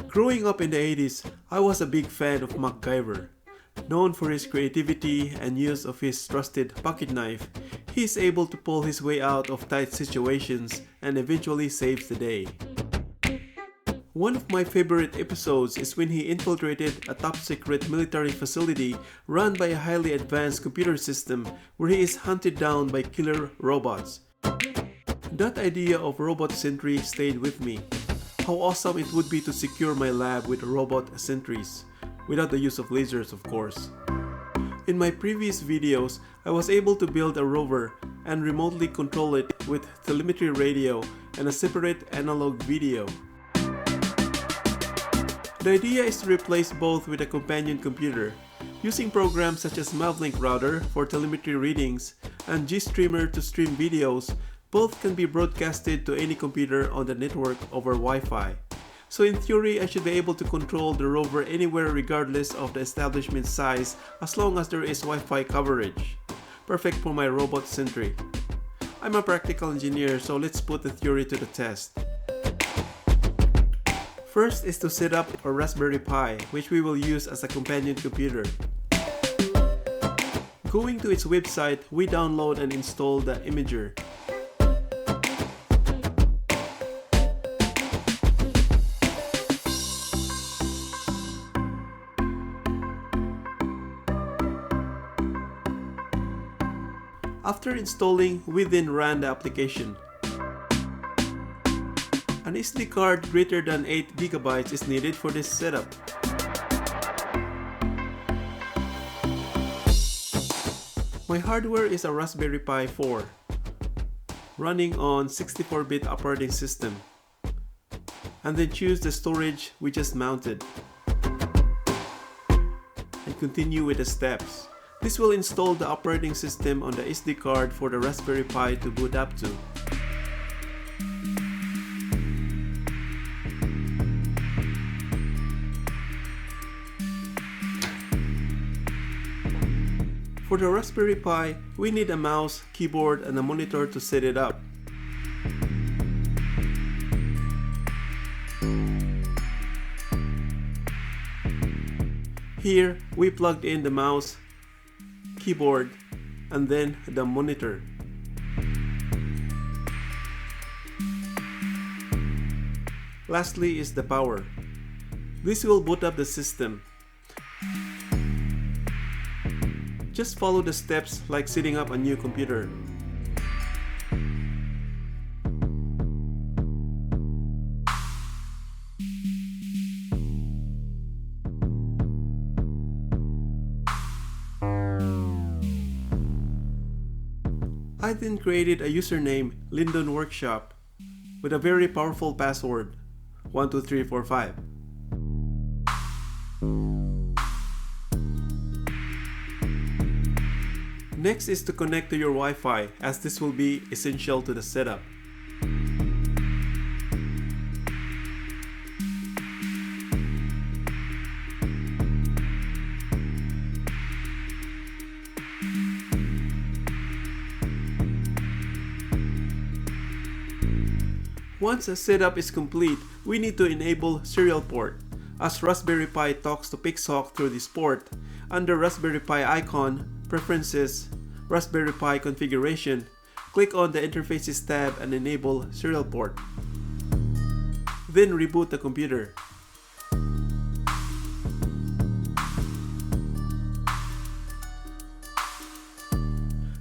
Growing up in the 80s, I was a big fan of MacGyver. Known for his creativity and use of his trusted pocket knife, he is able to pull his way out of tight situations and eventually saves the day. One of my favorite episodes is when he infiltrated a top-secret military facility run by a highly advanced computer system where he is hunted down by killer robots. That idea of robot sentry stayed with me. How awesome it would be to secure my lab with robot sentries, without the use of lasers of course. In my previous videos, I was able to build a rover and remotely control it with telemetry radio and a separate analog video. The idea is to replace both with a companion computer, using programs such as mavlink-router for telemetry readings and GStreamer to stream videos. Both can be broadcasted to any computer on the network over Wi-Fi. So in theory, I should be able to control the rover anywhere regardless of the establishment size as long as there is Wi-Fi coverage. Perfect for my robot sentry. I'm a practical engineer, so let's put the theory to the test. First is to set up a Raspberry Pi, which we will use as a companion computer. Going to its website, we download and install the imager. After installing, we then ran the application. An SD card greater than 8 GB is needed for this setup. My hardware is a Raspberry Pi 4, running on 64-bit operating system. And then choose the storage we just mounted. And continue with the steps. This will install the operating system on the SD card for the Raspberry Pi to boot up to. For the Raspberry Pi, we need a mouse, keyboard, and a monitor to set it up. Here, we plugged in the mouse, keyboard, and then the monitor. Lastly is the power. This will boot up the system. Just follow the steps like setting up a new computer. I then created a username, Lyndon Workshop, with a very powerful password, 12345. Next is to connect to your Wi-Fi, as this will be essential to the setup. Once a setup is complete, we need to enable serial port, as Raspberry Pi talks to Pixhawk through this port. Under Raspberry Pi icon, Preferences, Raspberry Pi Configuration, click on the Interfaces tab and enable serial port. Then reboot the computer.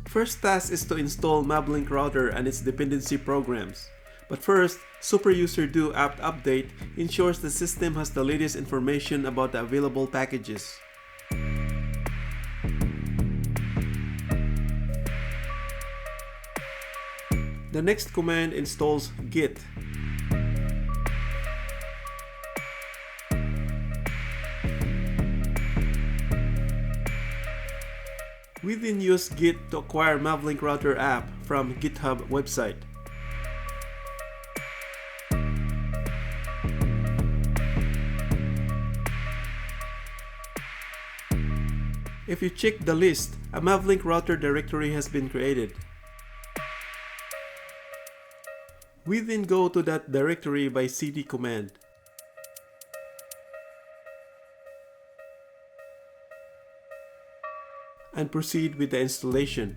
First task is to install mavlink-router and its dependency programs. But first, superuser do apt update ensures the system has the latest information about the available packages. The next command installs git. We then use git to acquire mavlink-router app from GitHub website. If you check the list, a mavlink-router directory has been created. We then go to that directory by cd command. and proceed with the installation.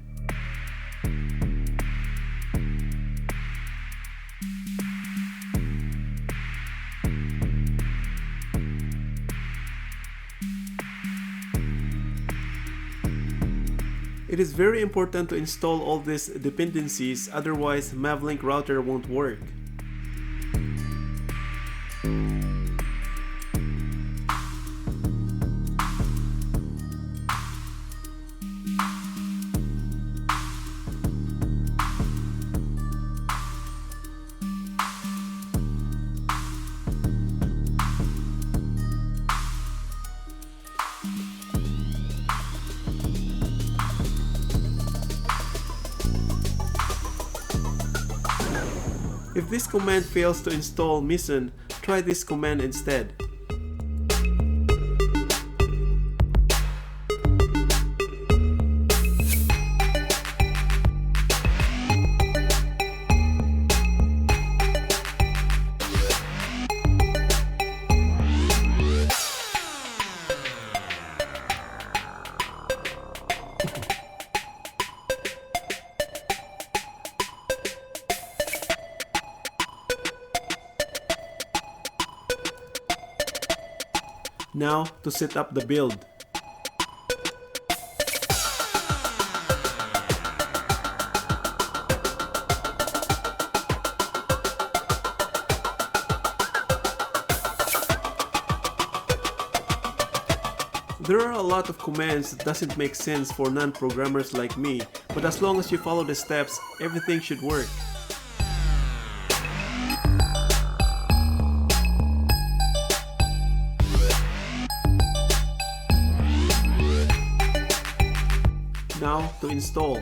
It is very important to install all these dependencies, otherwise mavlink-router won't work. If this command fails to install Mission, try this command instead. Now to set up the build. There are a lot of commands that doesn't make sense for non-programmers like me, but as long as you follow the steps, everything should work. Now to install.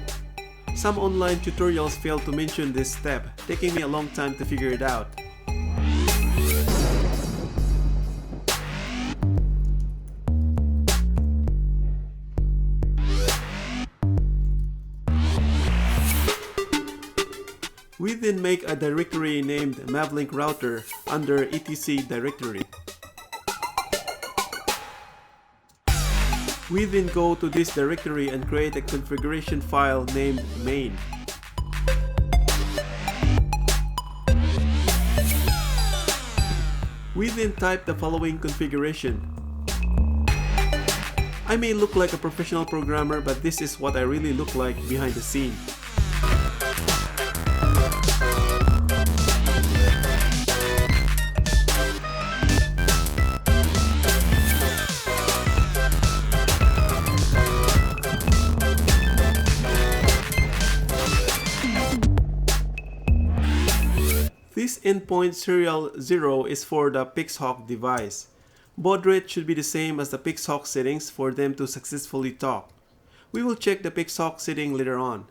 Some online tutorials fail to mention this step, taking me a long time to figure it out. We then make a directory named mavlink-router under etc directory. We then go to this directory and create a configuration file named main. We then type the following configuration. I may look like a professional programmer, but this is what I really look like behind the scene. This endpoint serial 0 is for the Pixhawk device. Baud rate should be the same as the Pixhawk settings for them to successfully talk. We will check the Pixhawk setting later on.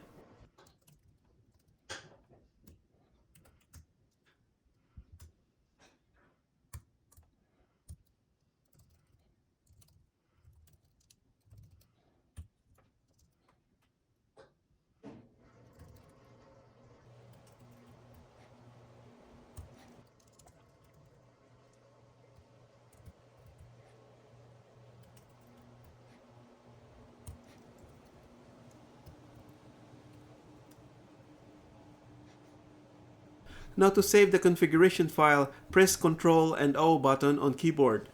Now to save the configuration file, press Ctrl and O button on keyboard.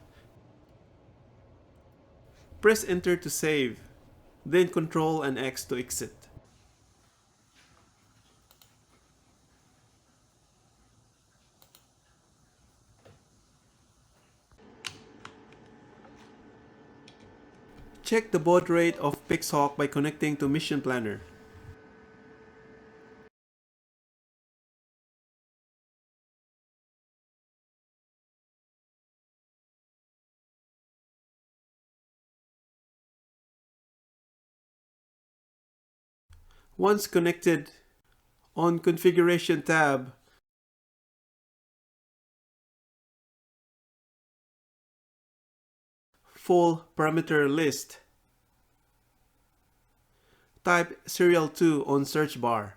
Press Enter to save, then Ctrl and X to exit. Check the baud rate of Pixhawk by connecting to Mission Planner. Once connected, on Configuration tab, Full Parameter List, type serial 2 on search bar.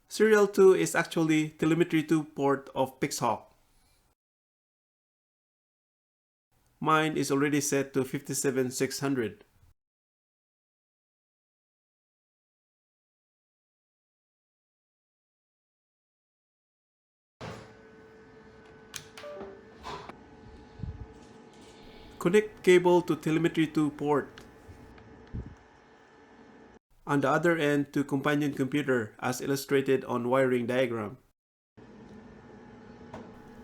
Serial 2 is actually telemetry 2 port of Pixhawk. Mine is already set to 57600. Connect cable to telemetry 2 port. On the other end to companion computer as illustrated on wiring diagram.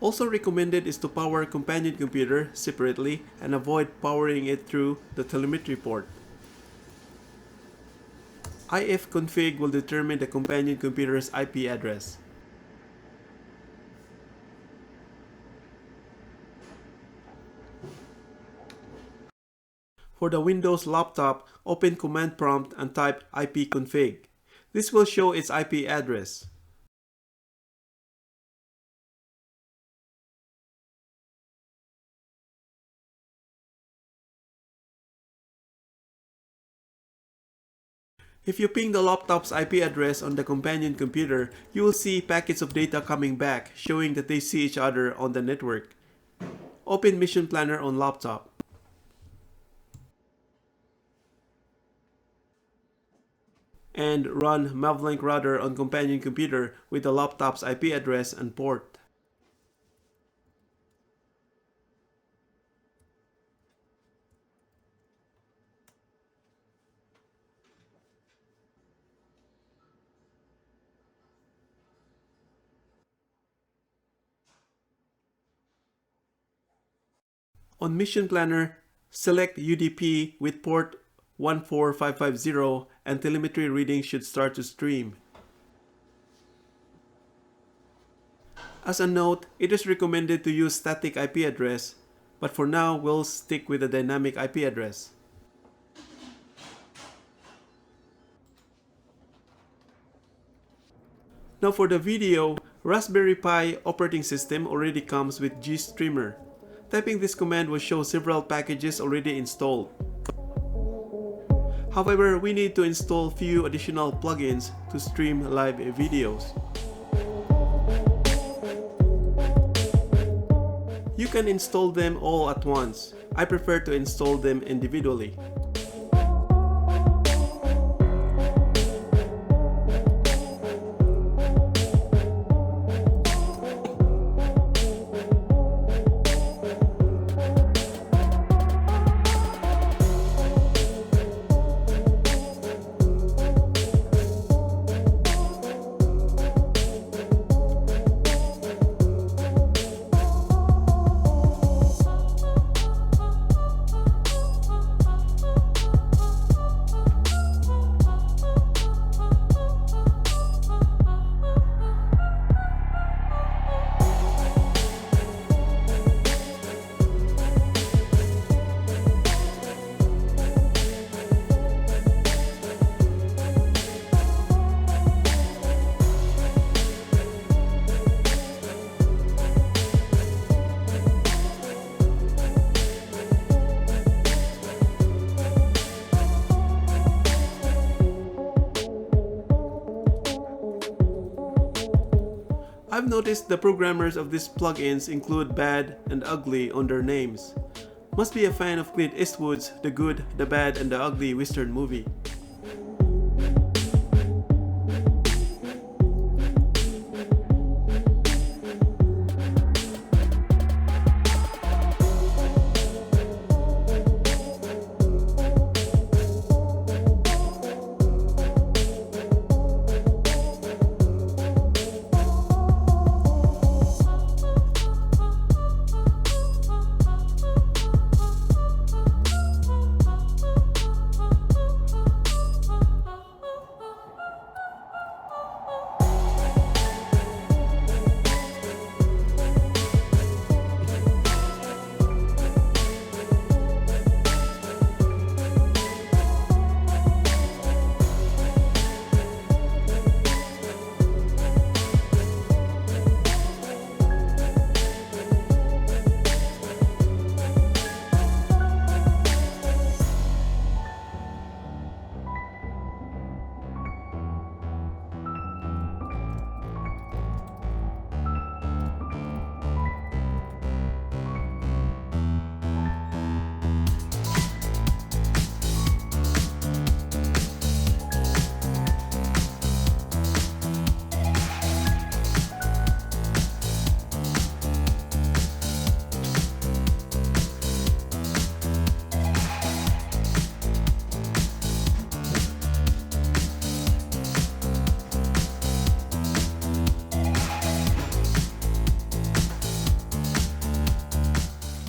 Also recommended is to power companion computer separately and avoid powering it through the telemetry port. ifconfig will determine the companion computer's IP address. For the Windows laptop, open command prompt and type ipconfig. This will show its IP address. If you ping the laptop's IP address on the companion computer, you will see packets of data coming back showing that they see each other on the network. Open Mission Planner on laptop. And run mavlink-router on companion computer with the laptop's IP address and port. On Mission Planner, select UDP with port 14550 and telemetry readings should start to stream. As a note, it is recommended to use static IP address, but for now we'll stick with a dynamic IP address. Now for the video, Raspberry Pi operating system already comes with GStreamer. Typing this command will show several packages already installed. However, we need to install few additional plugins to stream live videos. You can install them all at once. I prefer to install them individually. I've noticed the programmers of these plugins include bad and ugly on their names. Must be a fan of Clint Eastwood's The Good, the Bad, and the Ugly Western movie.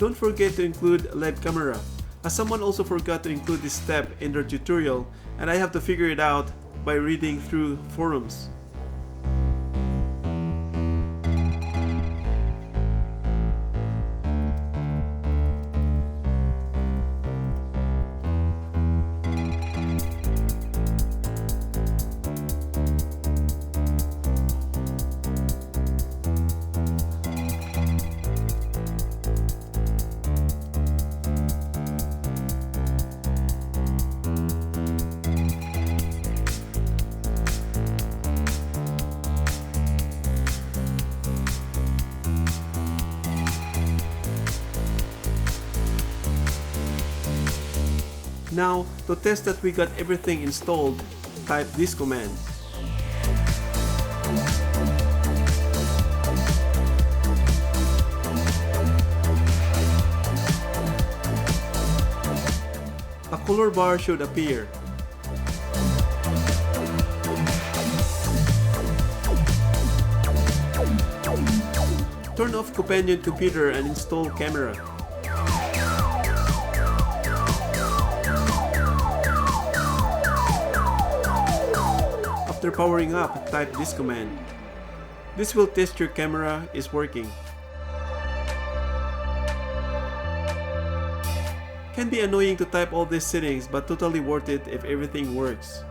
Don't forget to include LED camera, as someone also forgot to include this step in their tutorial and I have to figure it out by reading through forums. Now, to test that we got everything installed, type this command. A color bar should appear. Turn off companion computer and install camera. After powering up, type this command. This will test your camera is working. Can be annoying to type all these settings, but totally worth it if everything works.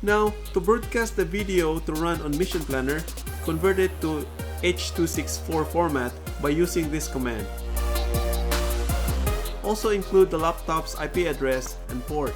Now, to broadcast the video to run on Mission Planner, convert it to H.264 format by using this command. Also include the laptop's IP address and port.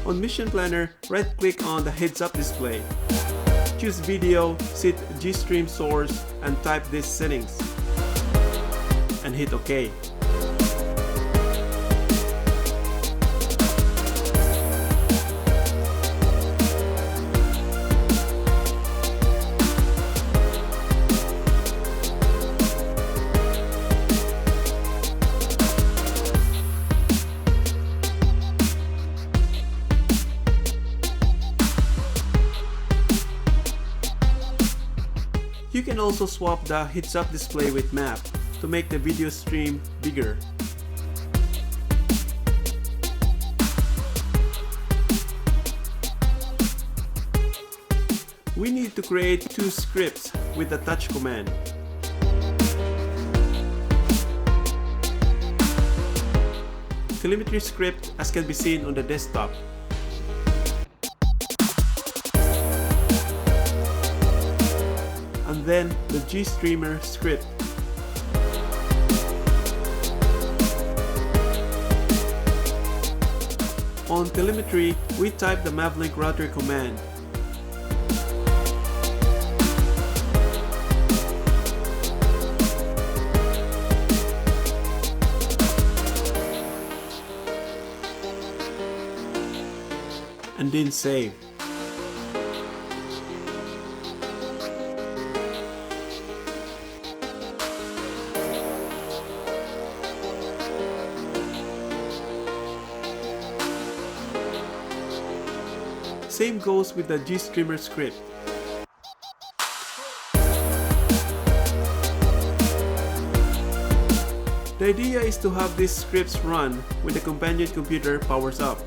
On Mission Planner, right-click on the heads-up display. Choose Video, set GStream source, and type these settings. And hit OK. You can also swap the heads-up display with map to make the video stream bigger. We need to create two scripts with the touch command. Telemetry script as can be seen on the desktop. And then the GStreamer script. On telemetry, we type the mavlink-router command. And then save. Same goes with the GStreamer script. The idea is to have these scripts run when the companion computer powers up.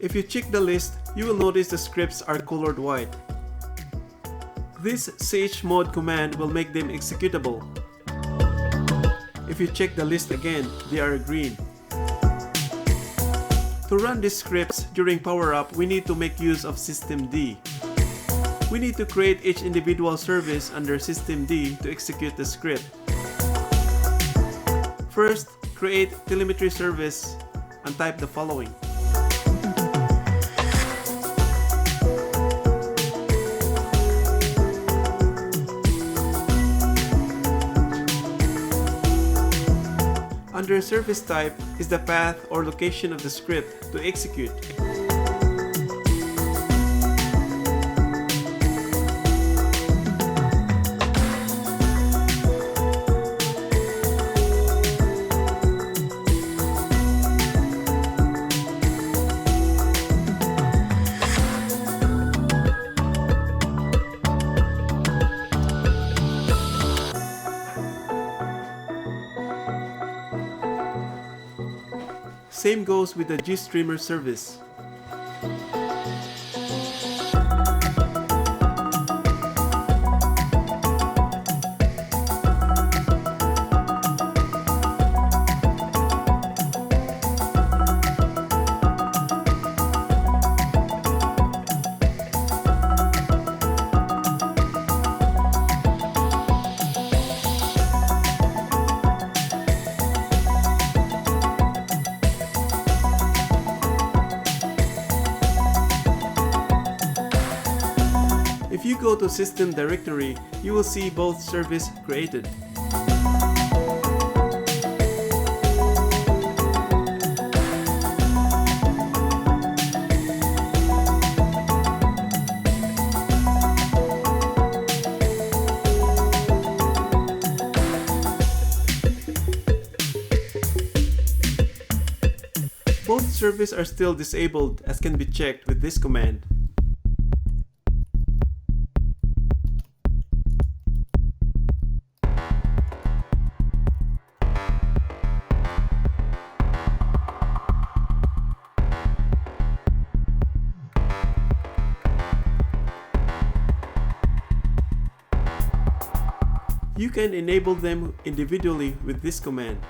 If you check the list, you will notice the scripts are colored white. This chmod command will make them executable. If you check the list again, they are green. To run these scripts during power up, we need to make use of systemd. We need to create each individual service under systemd to execute the script. First, create telemetry service and type the following. Under service type is the path or location of the script to execute. Same goes with the GStreamer service. If you go to System directory, you will see both services created. Both services are still disabled, as can be checked with this command. You can enable them individually with this command.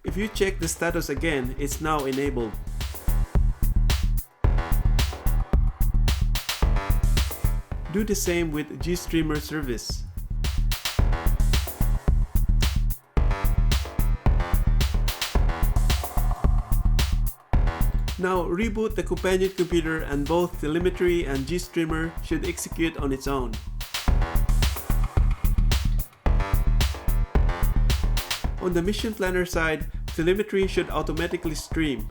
If you check the status again, it's now enabled. Do the same with GStreamer service. Now reboot the companion computer and both telemetry and GStreamer should execute on its own. On the mission planner side, telemetry should automatically stream.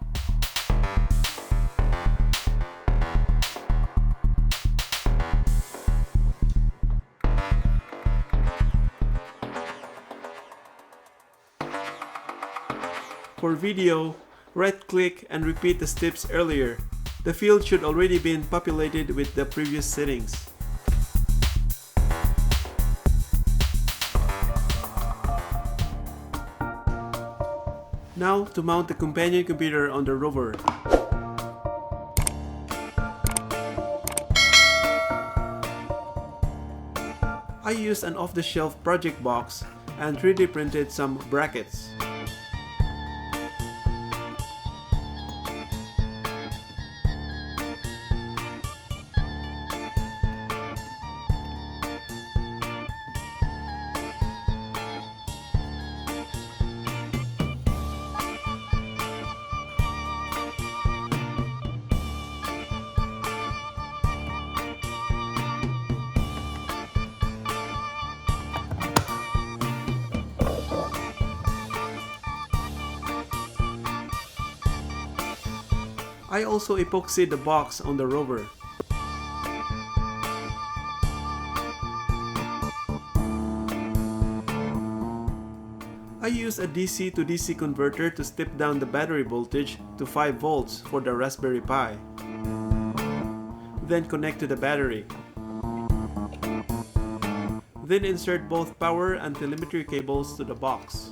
For video, right-click and repeat the steps earlier. The field should already been populated with the previous settings. Now to mount the companion computer on the rover. I used an off-the-shelf project box and 3D printed some brackets. I also epoxied the box on the rover. I used a DC to DC converter to step down the battery voltage to 5 volts for the Raspberry Pi. Then connect to the battery. Then insert both power and telemetry cables to the box.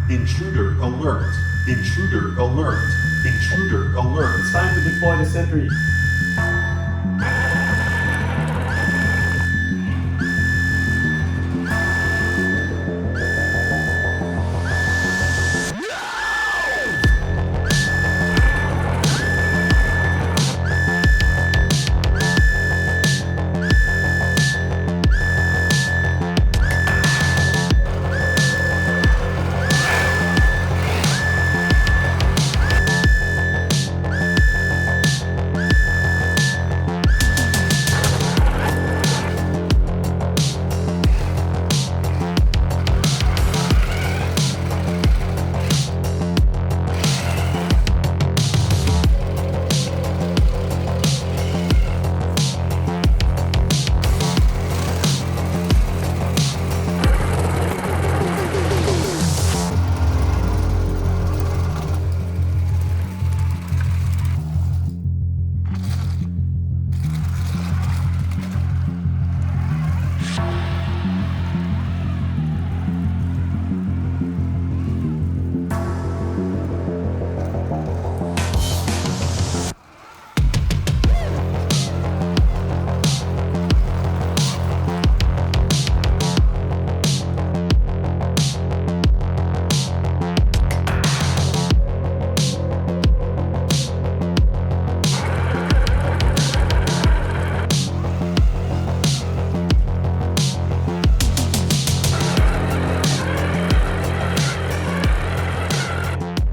Intruder alert! Intruder alert! Intruder alert! It's time to deploy the Sentry.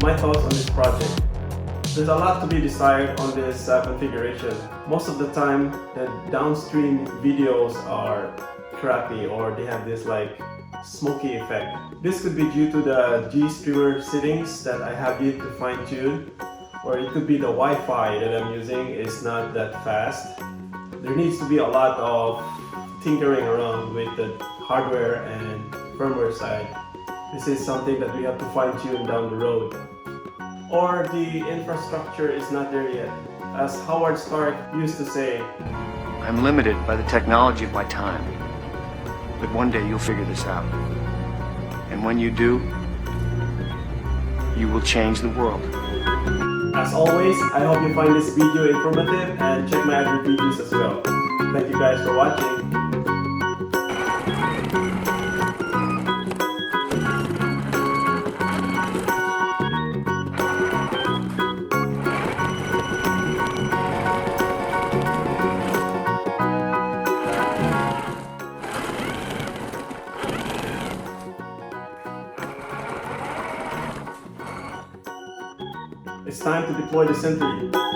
My thoughts on this project. There's a lot to be desired on this configuration. Most of the time, the downstream videos are crappy or they have this like smoky effect. This could be due to the GStreamer settings that I have yet to fine tune, or it could be the Wi-Fi that I'm using is not that fast. There needs to be a lot of tinkering around with the hardware and firmware side. This is something that we have to fine tune down the road. Or the infrastructure is not there yet. As Howard Stark used to say, I'm limited by the technology of my time. But one day you'll figure this out. And when you do, you will change the world. as always, I hope you find this video informative and check my other videos as well. Thank you guys for watching. It's time to deploy the Sentry.